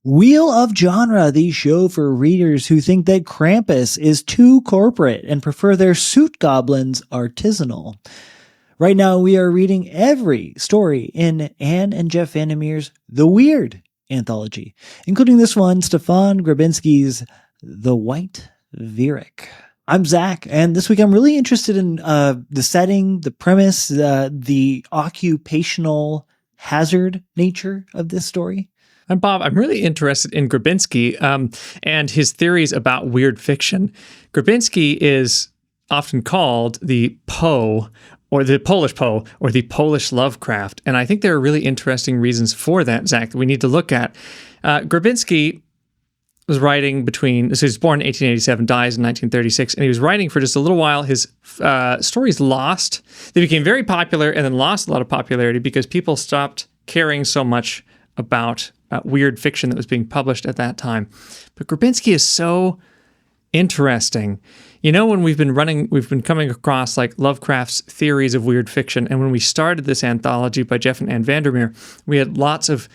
Wheel of Genre, the show for readers who think that Krampus is too corporate and prefer their suit goblins artisanal. Right now, we are reading every story in Ann and Jeff VanderMeer's The Weird anthology, including this one, Stefan Grabinski's The White Wyrak. I'm Zach, and this week I'm really interested in the setting, the premise, the occupational hazard nature of this story. I'm Bob. I'm really interested in Grabinski and his theories about weird fiction. Grabinski is often called the Poe, or the Polish Poe, or the Polish Lovecraft. And I think there are really interesting reasons for that, Zach, that we need to look at. Grabinski was writing so he was born in 1887, dies in 1936, and he was writing for just a little while. His stories lost. They became very popular and then lost a lot of popularity because people stopped caring so much about weird fiction that was being published at that time. But Grabinski is so interesting. You know, when we've been coming across like Lovecraft's theories of weird fiction, and when we started this anthology by Jeff and Ann VanderMeer, we had lots of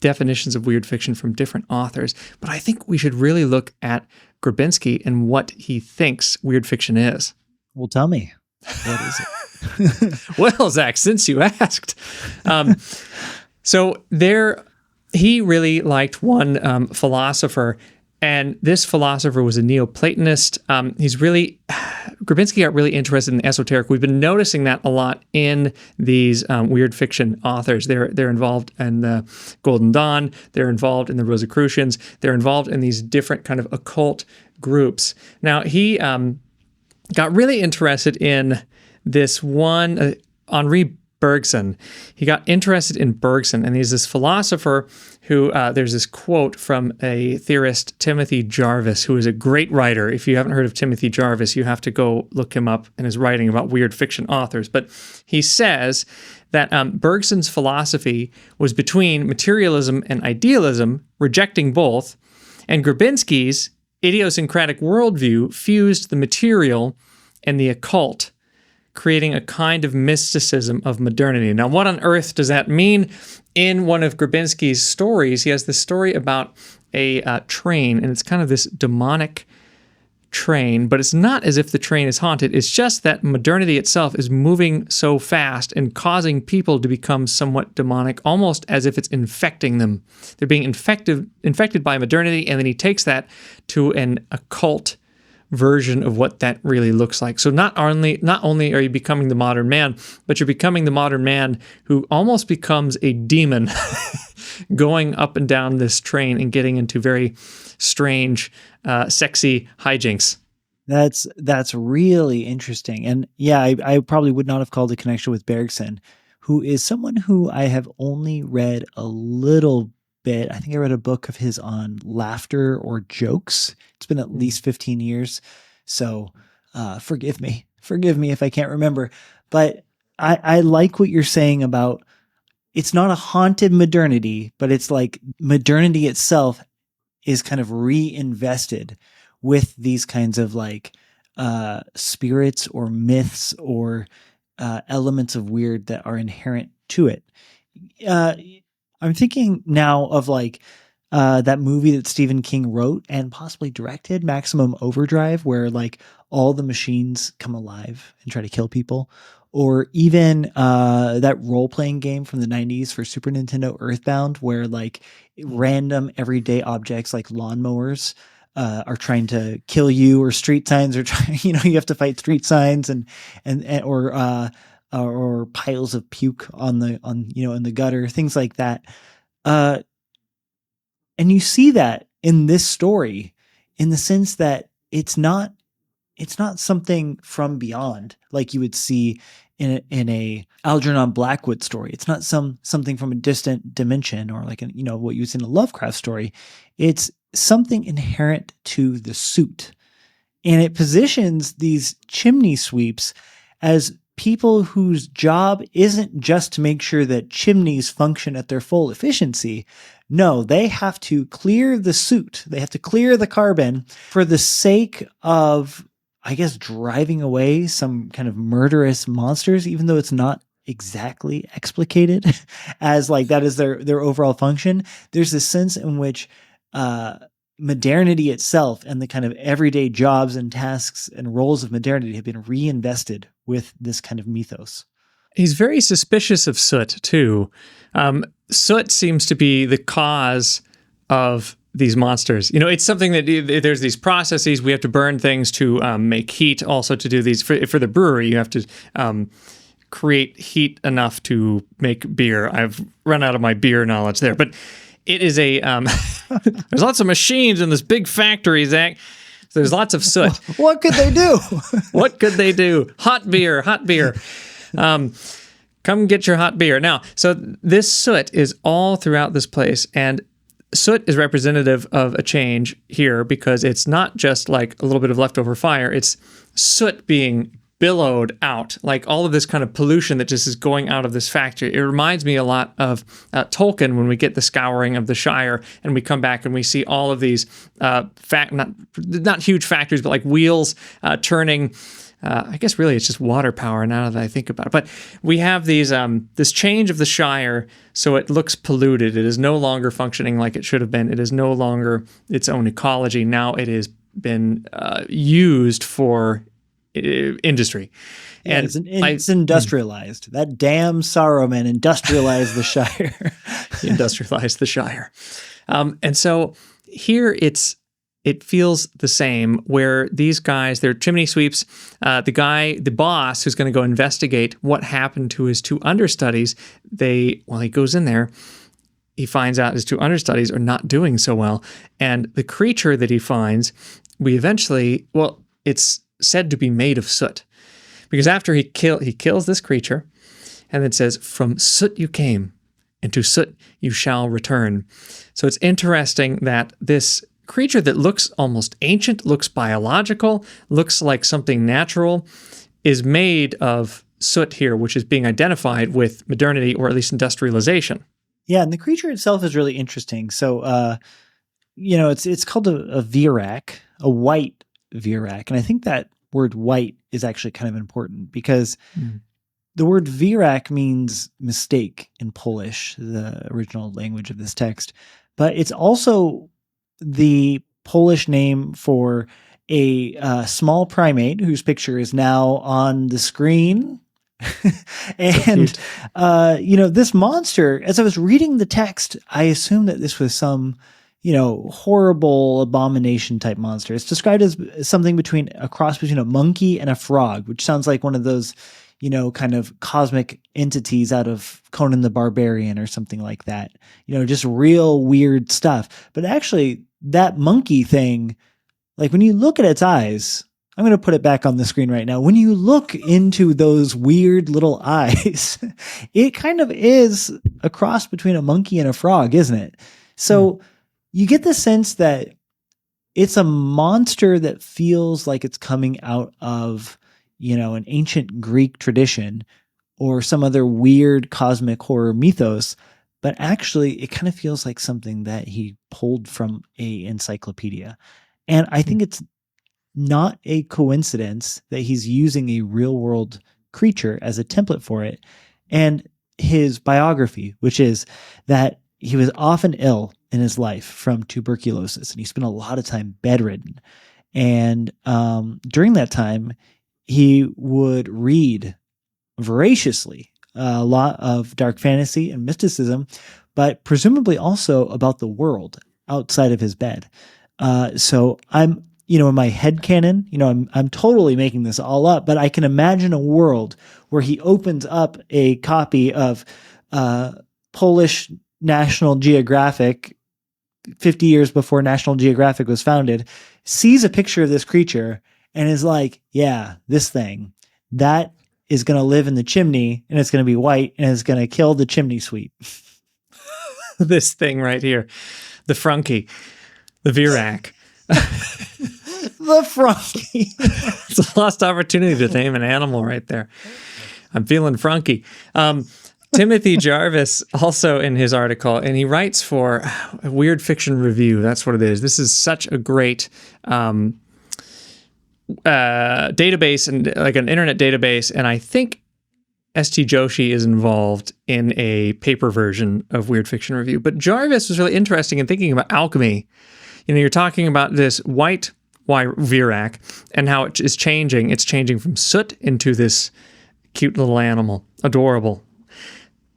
definitions of weird fiction from different authors. But I think we should really look at Grabinski and what he thinks weird fiction is. Well, tell me, what is it? Well, Zach, since you asked, he really liked one philosopher, and this philosopher was a Neoplatonist. Grabinski got really interested in esoteric. We've been noticing that a lot in these weird fiction authors. They're involved in the Golden Dawn. They're involved in the Rosicrucians. They're involved in these different kind of occult groups. Now, he got really interested in this one, Henri Bergson. He got interested in Bergson, and he's this philosopher who, there's this quote from a theorist, Timothy Jarvis, who is a great writer. If you haven't heard of Timothy Jarvis, you have to go look him up in his writing about weird fiction authors. But he says that Bergson's philosophy was between materialism and idealism, rejecting both, and Grabinski's idiosyncratic worldview fused the material and the occult, creating a kind of mysticism of modernity. Now, what on earth does that mean? In one of Grabinski's stories, he has this story about a train, and it's kind of this demonic train, but it's not as if the train is haunted. It's just that modernity itself is moving so fast and causing people to become somewhat demonic, almost as if it's infecting them. They're being infected by modernity, and then he takes that to an occult version of what that really looks like. So not only are you becoming the modern man, but you're becoming the modern man who almost becomes a demon going up and down this train and getting into very strange, sexy hijinks. That's really interesting. And yeah, I probably would not have called a connection with Bergson, who is someone who I have only read a little bit. I think I read a book of his on laughter or jokes. It's been at least 15 years. So forgive me if I can't remember. But I like what you're saying about it's not a haunted modernity, but it's like modernity itself is kind of reinvested with these kinds of like spirits or myths or elements of weird that are inherent to it. I'm thinking now of like that movie that Stephen King wrote and possibly directed, Maximum Overdrive, where like all the machines come alive and try to kill people. Or even that role-playing game from the 90s for Super Nintendo, Earthbound, where like random everyday objects like lawnmowers are trying to kill you, or street signs are trying, you have to fight street signs or piles of puke in the gutter, things like that. And you see that in this story in the sense that it's not something from beyond like you would see in a Algernon Blackwood story. It's not something from a distant dimension or like what you would see in a Lovecraft story. It's something inherent to the suit. And it positions these chimney sweeps as people whose job isn't just to make sure that chimneys function at their full efficiency. No, they have to clear the soot. They have to clear the carbon for the sake of, I guess, driving away some kind of murderous monsters, even though it's not exactly explicated as like that is their overall function. There's this sense in which modernity itself and the kind of everyday jobs and tasks and roles of modernity have been reinvested with this kind of mythos. He's very suspicious of soot, too. Soot seems to be the cause of these monsters. You know, it's something that there's these processes. We have to burn things to make heat. Also, to do these for the brewery, you have to create heat enough to make beer. I've run out of my beer knowledge there, but it is a there's lots of machines in this big factory, Zach. So there's lots of soot. What could they do? What could they do? Hot beer, hot beer. Come get your hot beer. Now, so this soot is all throughout this place, and soot is representative of a change here because it's not just like a little bit of leftover fire. It's soot being billowed out, like all of this kind of pollution that just is going out of this factory. It reminds me a lot of Tolkien when we get the scouring of the Shire and we come back and we see all of these not huge factories, but like wheels turning. I guess really it's just water power now that I think about it. But we have these this change of the Shire, so it looks polluted. It is no longer functioning like it should have been. It is no longer its own ecology. Now it has been used for industry. Yeah, and it's industrialized. That damn Saruman industrialized the Shire. Industrialized the Shire. And so here it feels the same where these guys, they're chimney sweeps. The boss who's going to go investigate what happened to his two understudies, he goes in there, he finds out his two understudies are not doing so well. And the creature that he finds, it's said to be made of soot. Because after he kills this creature and then says, "From soot you came, and to soot you shall return." So it's interesting that this creature that looks almost ancient, looks biological, looks like something natural, is made of soot here, which is being identified with modernity or at least industrialization. Yeah, and the creature itself is really interesting. So, it's called a Vyrak, a white Vyrak, and I think that word "white" is actually kind of important because the word Vyrak means mistake in Polish, the original language of this text, but it's also the Polish name for a small primate whose picture is now on the screen. And, this monster, as I was reading the text, I assumed that this was some, horrible abomination type monster. It's described as something between a cross between a monkey and a frog, which sounds like one of those, kind of cosmic entities out of Conan the Barbarian or something like that. Just real weird stuff. But actually, that monkey thing, like when you look at its eyes, I'm going to put it back on the screen right now. When you look into those weird little eyes, it kind of is a cross between a monkey and a frog, isn't it? So you get the sense that it's a monster that feels like it's coming out of, an ancient Greek tradition or some other weird cosmic horror mythos, but actually it kind of feels like something that he pulled from a encyclopedia. And I think it's not a coincidence that he's using a real world creature as a template for it. And his biography, which is that he was often ill in his life from tuberculosis, and he spent a lot of time bedridden. And during that time, he would read voraciously a lot of dark fantasy and mysticism, but presumably also about the world outside of his bed. So I'm, in my headcanon, I'm totally making this all up, but I can imagine a world where he opens up a copy of Polish National Geographic 50 years before National Geographic was founded, sees a picture of this creature and is like, yeah, this thing, that is going to live in the chimney and it's going to be white and it's going to kill the chimney sweep. This thing right here, the Frunky, the Vyrak. The Frunky. It's a lost opportunity to name an animal right there. I'm feeling Frunky. Timothy Jarvis also in his article, and he writes for a Weird Fiction Review. That's what it is. This is such a great database and like an internet database. And I think S.T. Joshi is involved in a paper version of Weird Fiction Review. But Jarvis was really interesting in thinking about alchemy. You're talking about this white Wyrak and how it is changing. It's changing from soot into this cute little animal, adorable.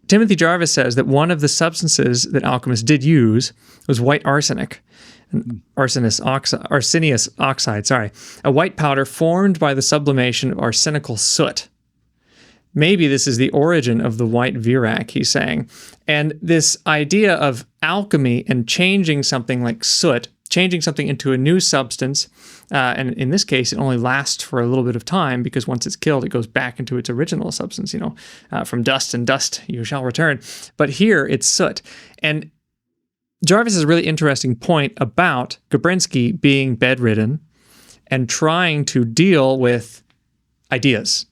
Timothy Jarvis says that one of the substances that alchemists did use was white arsenic, arsenious oxide, a white powder formed by the sublimation of arsenical soot. Maybe this is the origin of the white Wyrak, he's saying. And this idea of alchemy and changing something like soot, changing something into a new substance, and in this case, it only lasts for a little bit of time because once it's killed, it goes back into its original substance, from dust and dust you shall return. But here, it's soot. And Jarvis has a really interesting point about Grabinski being bedridden and trying to deal with ideas,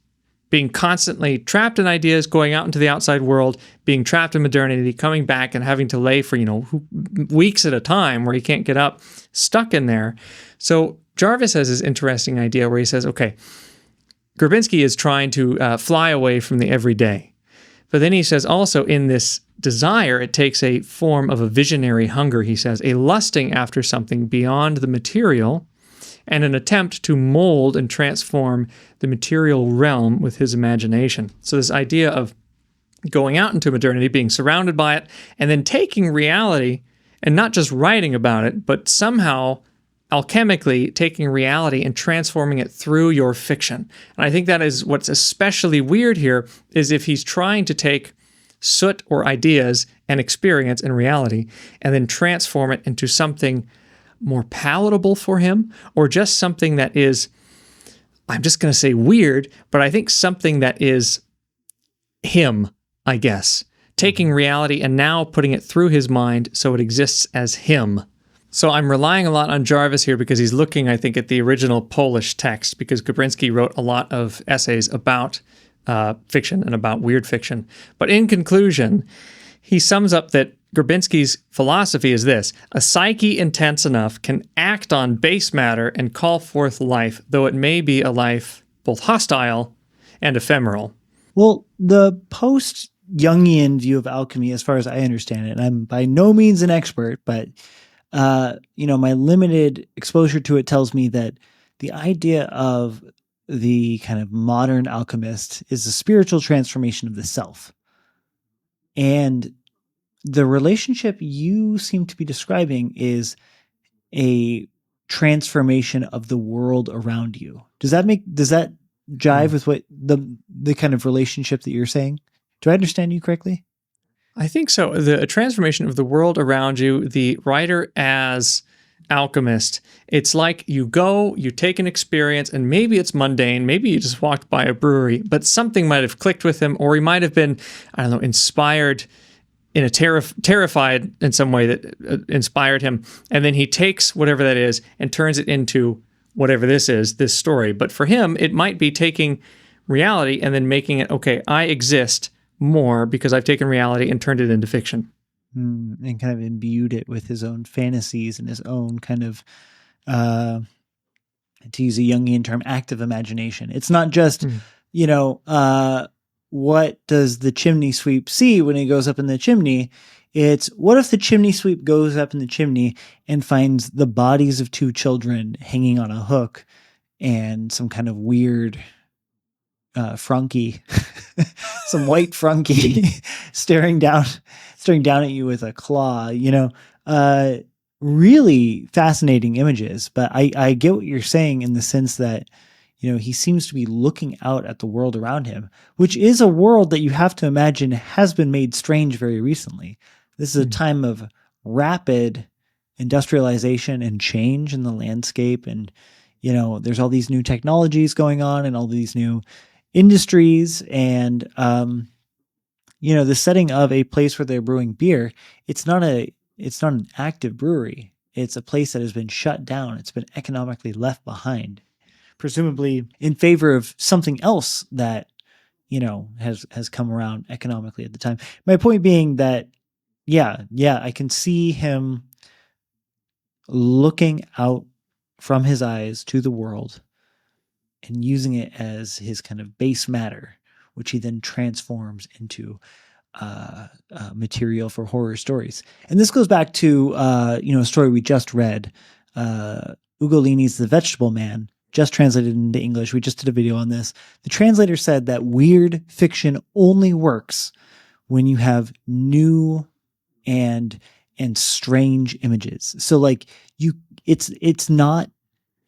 being constantly trapped in ideas, going out into the outside world, being trapped in modernity, coming back and having to lay for, weeks at a time where he can't get up, stuck in there. So Jarvis has this interesting idea where he says, okay, Grabinski is trying to fly away from the everyday. But then he says also in this desire, it takes a form of a visionary hunger, he says, a lusting after something beyond the material, and an attempt to mold and transform the material realm with his imagination. So this idea of going out into modernity, being surrounded by it, and then taking reality and not just writing about it, but somehow alchemically taking reality and transforming it through your fiction. And I think that is what's especially weird here, is if he's trying to take soot or ideas and experience and reality and then transform it into something more palatable for him, or just something that is, I'm just going to say weird, but I think something that is him, I guess, taking reality and now putting it through his mind so it exists as him. So I'm relying a lot on Jarvis here because he's looking, I think, at the original Polish text, because Grabinski wrote a lot of essays about fiction and about weird fiction. But in conclusion, he sums up that Grabinski's philosophy is this: a psyche intense enough can act on base matter and call forth life, though it may be a life both hostile and ephemeral. Well, the post-Jungian view of alchemy, as far as I understand it, and I'm by no means an expert, but my limited exposure to it tells me that the idea of the kind of modern alchemist is a spiritual transformation of the self. And the relationship you seem to be describing is a transformation of the world around you. Does that jive with what the kind of relationship that you're saying? Do I understand you correctly? I think so. The transformation of the world around you, the writer as alchemist, it's like you go, you take an experience, and maybe it's mundane, maybe you just walked by a brewery, but something might have clicked with him, or he might have been, inspired in a terrified in some way that inspired him. And then he takes whatever that is and turns it into whatever this is, this story. But for him, it might be taking reality and then making it, okay, I exist more because I've taken reality and turned it into fiction. And kind of imbued it with his own fantasies and his own kind of, to use a Jungian term, active imagination. It's not just, what does the chimney sweep see when he goes up in the chimney? It's what if the chimney sweep goes up in the chimney and finds the bodies of two children hanging on a hook and some kind of weird frunky, some white frunky staring down at you with a claw, really fascinating images. But I get what you're saying in the sense that, he seems to be looking out at the world around him, which is a world that you have to imagine has been made strange very recently. This is a time of rapid industrialization and change in the landscape. And, there's all these new technologies going on and all these new industries. And, the setting of a place where they're brewing beer, it's not an active brewery. It's a place that has been shut down. It's been economically left behind, presumably in favor of something else that, has come around economically at the time. My point being that, I can see him looking out from his eyes to the world and using it as his kind of base matter, which he then transforms into material for horror stories. And this goes back to a story we just read, Ugolini's The Vegetable Man, just translated into English. We just did a video on this. The translator said that weird fiction only works when you have new and strange images. So like it's not,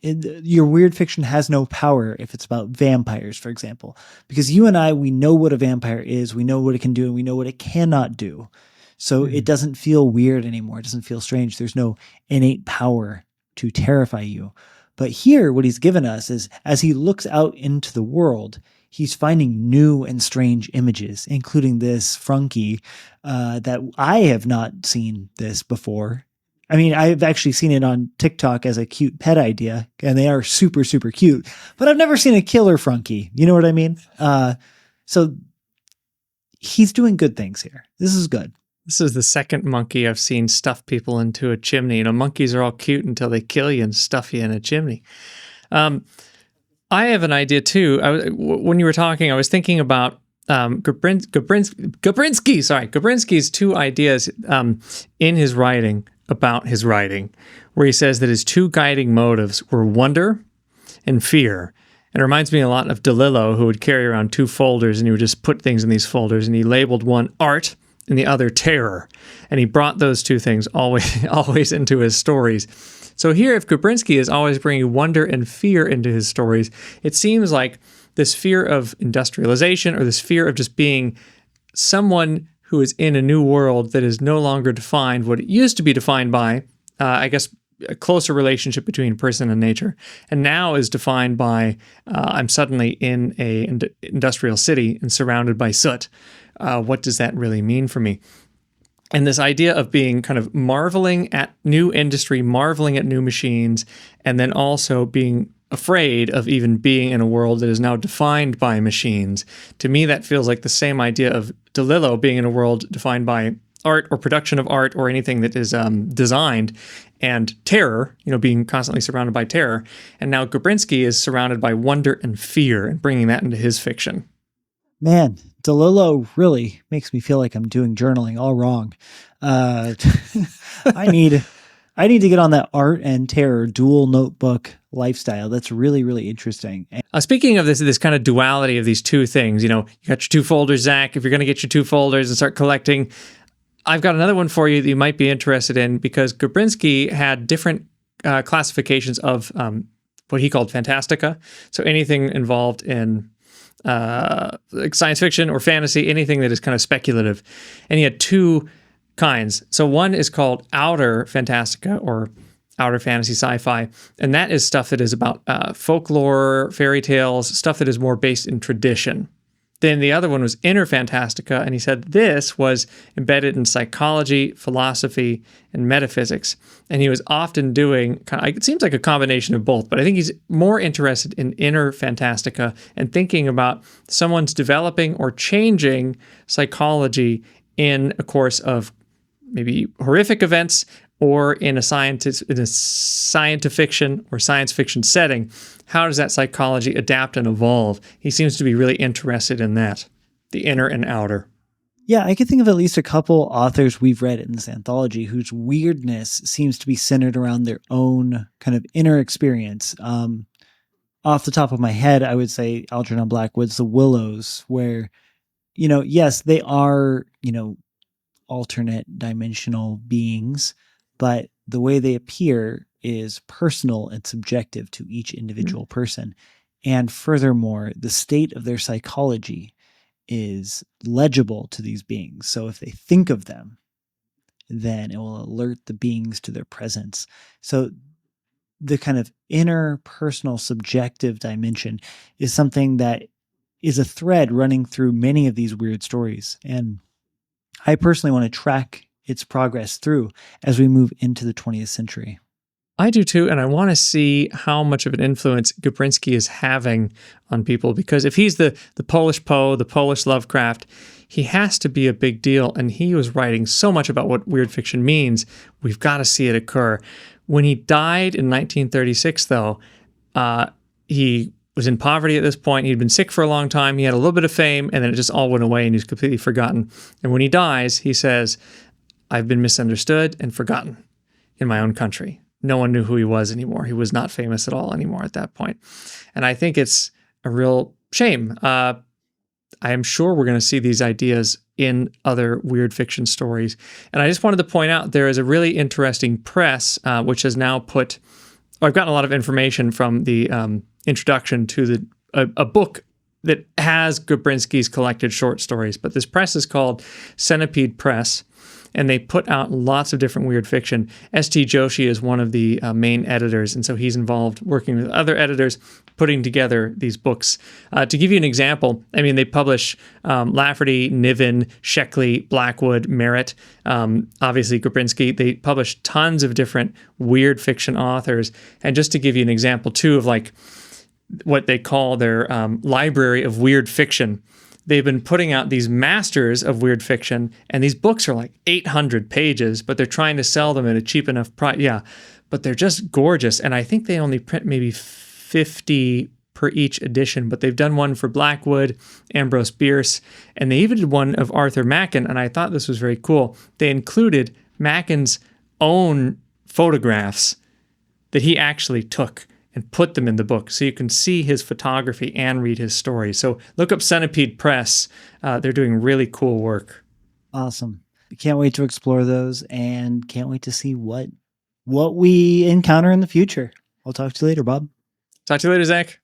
your weird fiction has no power if it's about vampires, for example, because you and I, we know what a vampire is, we know what it can do, and we know what it cannot do. So it doesn't feel weird anymore. It doesn't feel strange. There's no innate power to terrify you. But here, what he's given us is, as he looks out into the world, he's finding new and strange images, including this Frunky that I have not seen this before. I mean, I've actually seen it on TikTok as a cute pet idea, and they are super, super cute. But I've never seen a killer Frunky. You know what I mean? So he's doing good things here. This is good. This is the second monkey I've seen stuff people into a chimney. Monkeys are all cute until they kill you and stuff you in a chimney. I have an idea too. When you were talking, I was thinking about Grabinski's two ideas in his writing about his writing, where he says that his two guiding motives were wonder and fear. And it reminds me a lot of DeLillo, who would carry around two folders, and he would just put things in these folders, and he labeled one art and the other terror. And he brought those two things always into his stories. So here, if Grabinski is always bringing wonder and fear into his stories, it seems like this fear of industrialization, or this fear of just being someone who is in a new world that is no longer defined what it used to be defined by, I guess, a closer relationship between person and nature, and now is defined by I'm suddenly in an industrial city and surrounded by soot. What does that really mean for me? And this idea of being kind of marveling at new industry, marveling at new machines, and then also being afraid of even being in a world that is now defined by machines. To me, that feels like the same idea of DeLillo being in a world defined by art or production of art or anything that is designed, and terror, being constantly surrounded by terror. And now Grabinski is surrounded by wonder and fear, and bringing that into his fiction. Man, DeLillo really makes me feel like I'm doing journaling all wrong. I need to get on that art and terror dual notebook lifestyle. That's really, really interesting. Speaking of this kind of duality of these two things, you got your two folders, Zach. If you're going to get your two folders and start collecting, I've got another one for you that you might be interested in, because Grabinski had different classifications of what he called fantastica. So anything involved in like science fiction or fantasy, anything that is kind of speculative. And he had two kinds. So one is called outer fantastica, or outer fantasy sci-fi, and that is stuff that is about folklore, fairy tales, stuff that is more based in tradition. Then the other one was inner fantastica, and he said this was embedded in psychology, philosophy, and metaphysics. And he was often doing, it seems like a combination of both, but I think he's more interested in inner fantastica and thinking about someone's developing or changing psychology in a course of maybe horrific events, or in a science fiction or science fiction setting. How does that psychology adapt and evolve? He seems to be really interested in that, the inner and outer. Yeah, I can think of at least a couple authors we've read in this anthology whose weirdness seems to be centered around their own kind of inner experience. Off the top of my head, I would say Algernon Blackwood's The Willows, where, yes, they are, alternate dimensional beings, but the way they appear is personal and subjective to each individual person. And furthermore, the state of their psychology is legible to these beings. So if they think of them, then it will alert the beings to their presence. So the kind of inner personal subjective dimension is something that is a thread running through many of these weird stories. And I personally want to track its progress through as we move into the 20th century. I do too, and I want to see how much of an influence Grabinski is having on people, because if he's the Polish Poe, the Polish Lovecraft, he has to be a big deal, and he was writing so much about what weird fiction means. We've got to see it occur. When he died in 1936, though, he was in poverty at this point. He'd been sick for a long time. He had a little bit of fame, and then it just all went away, and he was completely forgotten. And when he dies, he says, "I've been misunderstood and forgotten in my own country." No one knew who he was anymore. He was not famous at all anymore at that point. And I think it's a real shame. I am sure we're going to see these ideas in other weird fiction stories. And I just wanted to point out there is a really interesting press, which has now put, I've gotten a lot of information from the introduction to a book that has Grabinski's collected short stories. But this press is called Centipede Press, and they put out lots of different weird fiction. S.T. Joshi is one of the main editors, and so he's involved working with other editors putting together these books. To give you an example, I mean, they publish Lafferty, Niven, Sheckley, Blackwood, Merritt, obviously Grabinski. They publish tons of different weird fiction authors. And just to give you an example, too, of like what they call their library of weird fiction, they've been putting out these masters of weird fiction, and these books are like 800 pages, but they're trying to sell them at a cheap enough price. Yeah, but they're just gorgeous. And I think they only print maybe 50 per each edition, but they've done one for Blackwood, Ambrose Bierce, and they even did one of Arthur Machen, and I thought this was very cool. They included Machen's own photographs that he actually took and put them in the book, so you can see his photography and read his story. So look up Centipede Press. They're doing really cool work. Awesome. Can't wait to explore those, and can't wait to see what we encounter in the future. I'll talk to you later, Bob. Talk to you later, Zach.